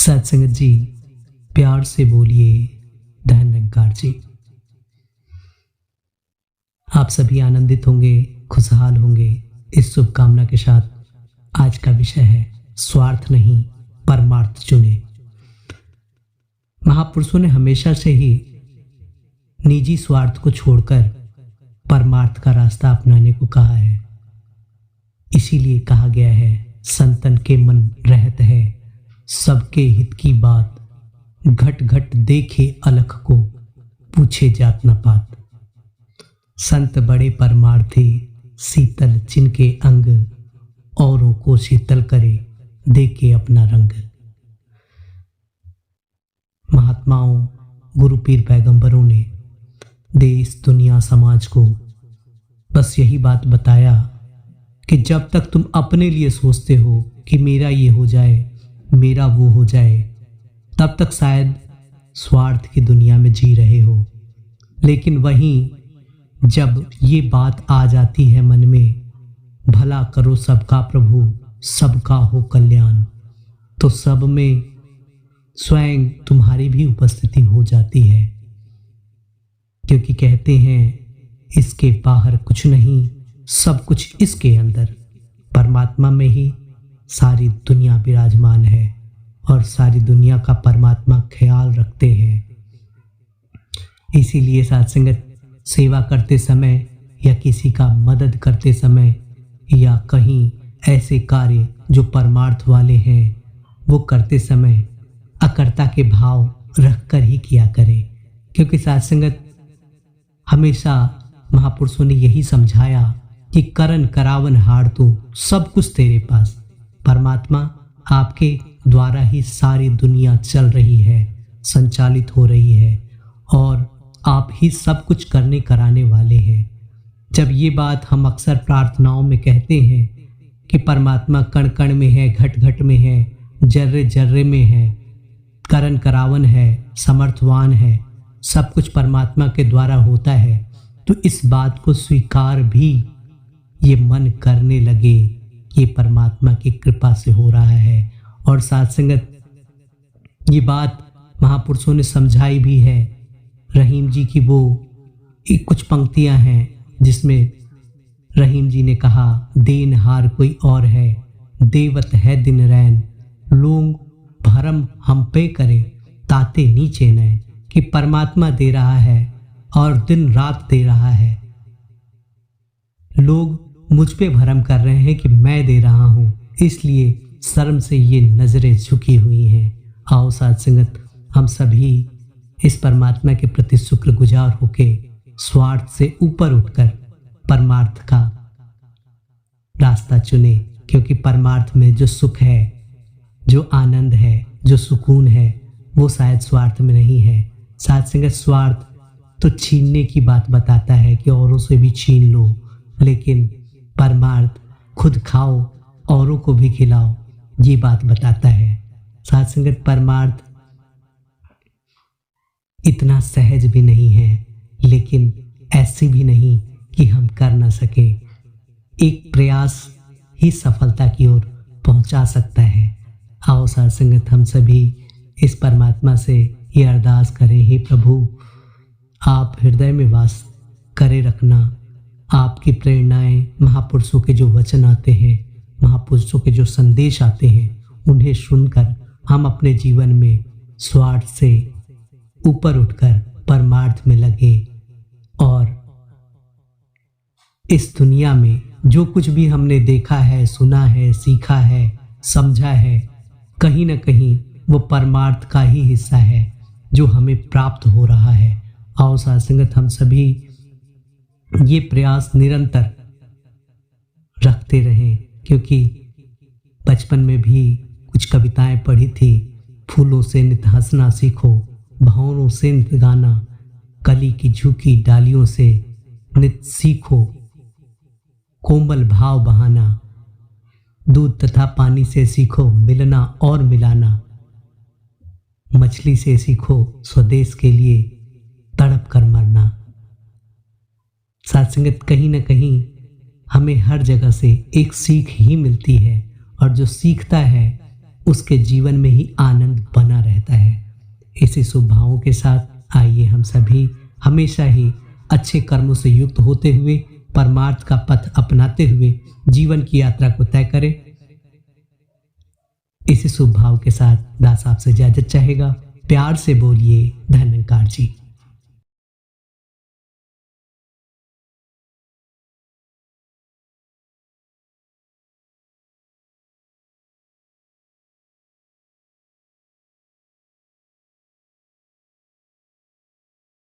सत्संगत जी, प्यार से बोलिए धन निरंकार जी। आप सभी आनंदित होंगे, खुशहाल होंगे, इस शुभकामना के साथ आज का विषय है स्वार्थ नहीं परमार्थ चुने। महापुरुषों ने हमेशा से ही निजी स्वार्थ को छोड़कर परमार्थ का रास्ता अपनाने को कहा है। इसीलिए कहा गया है, संतन के मन रहत है सबके हित की बात, घट घट देखे अलख को पूछे जात न पात। संत बड़े परमार्थी शीतल जिनके अंग, औरों को शीतल करे देके अपना रंग। महात्माओं, गुरु पीर पैगंबरों ने देश दुनिया समाज को बस यही बात बताया कि जब तक तुम अपने लिए सोचते हो कि मेरा ये हो जाए, मेरा वो हो जाए, तब तक शायद स्वार्थ की दुनिया में जी रहे हो। लेकिन वहीं जब ये बात आ जाती है मन में, भला करो सबका प्रभु सबका हो कल्याण, तो सब में स्वयं तुम्हारी भी उपस्थिति हो जाती है। क्योंकि कहते हैं इसके बाहर कुछ नहीं, सब कुछ इसके अंदर। परमात्मा में ही सारी दुनिया विराजमान है और सारी दुनिया का परमात्मा ख्याल रखते हैं। इसीलिए सत्संगत सेवा करते समय या किसी का मदद करते समय या कहीं ऐसे कार्य जो परमार्थ वाले हैं वो करते समय अकर्ता के भाव रखकर ही किया करें। क्योंकि सत्संगत हमेशा महापुरुषों ने यही समझाया कि करन करावन हार तू, सब कुछ तेरे पास। परमात्मा आपके द्वारा ही सारी दुनिया चल रही है, संचालित हो रही है और आप ही सब कुछ करने कराने वाले हैं। जब ये बात हम अक्सर प्रार्थनाओं में कहते हैं कि परमात्मा कण कण में है, घट घट में है, जर्रे जर्रे में है, करन करावन है, समर्थवान है, सब कुछ परमात्मा के द्वारा होता है, तो इस बात को स्वीकार भी ये मन करने लगे ये परमात्मा की कृपा से हो रहा है। और साथ संगत ये बात महापुरुषों ने समझाई भी है। रहीम जी की वो कुछ पंक्तियां हैं जिसमें रहीम जी ने कहा, देनहार कोई और है देवत है दिन रैन, लोग भरम हम पे करे ताते नीचे नैन। कि परमात्मा दे रहा है और दिन रात दे रहा है, लोग मुझ पे भरम कर रहे हैं कि मैं दे रहा हूं, इसलिए शर्म से ये नजरें झुकी हुई हैं। आओ साथ संगत हम सभी इस परमात्मा के प्रति शुक्रगुजार होके स्वार्थ से ऊपर उठकर परमार्थ का रास्ता चुने। क्योंकि परमार्थ में जो सुख है, जो आनंद है, जो सुकून है, वो शायद स्वार्थ में नहीं है। साथ संगत स्वार्थ तो छीनने की बात बताता है कि औरों से भी छीन लो, लेकिन परमार्थ खुद खाओ औरों को भी खिलाओ, ये बात बताता है। साथ संगत परमार्थ इतना सहज भी नहीं है, लेकिन ऐसी भी नहीं कि हम कर ना सके। एक प्रयास ही सफलता की ओर पहुंचा सकता है। आओ साथ संगत हम सभी इस परमात्मा से ये अरदास करें, हे प्रभु आप हृदय में वास करे रखना। आपकी प्रेरणाएं, महापुरुषों के जो वचन आते हैं, महापुरुषों के जो संदेश आते हैं, उन्हें सुनकर हम अपने जीवन में स्वार्थ से ऊपर उठकर परमार्थ में लगे और इस दुनिया में जो कुछ भी हमने देखा है, सुना है, सीखा है, समझा है, कहीं ना कहीं वो परमार्थ का ही हिस्सा है जो हमें प्राप्त हो रहा है। आओ साथ संगत हम सभी ये प्रयास निरंतर रखते रहें। क्योंकि बचपन में भी कुछ कविताएं पढ़ी थी, फूलों से नित हंसना सीखो, भंवरों से नित गाना, कली की झुकी डालियों से नित सीखो, कोमल भाव बहाना, दूध तथा पानी से सीखो मिलना और मिलाना, मछली से सीखो स्वदेश के लिए तड़प कर मरना। साथ संगत कहीं ना कहीं हमें हर जगह से एक सीख ही मिलती है और जो सीखता है उसके जीवन में ही आनंद बना रहता है। इसी शुभ भावों के साथ आइए हम सभी हमेशा ही अच्छे कर्मों से युक्त होते हुए परमार्थ का पथ अपनाते हुए जीवन की यात्रा को तय करें। इसी शुभ भाव के साथ दास आपसे इजाजत चाहेगा। प्यार से बोलिए धन्यकार जी।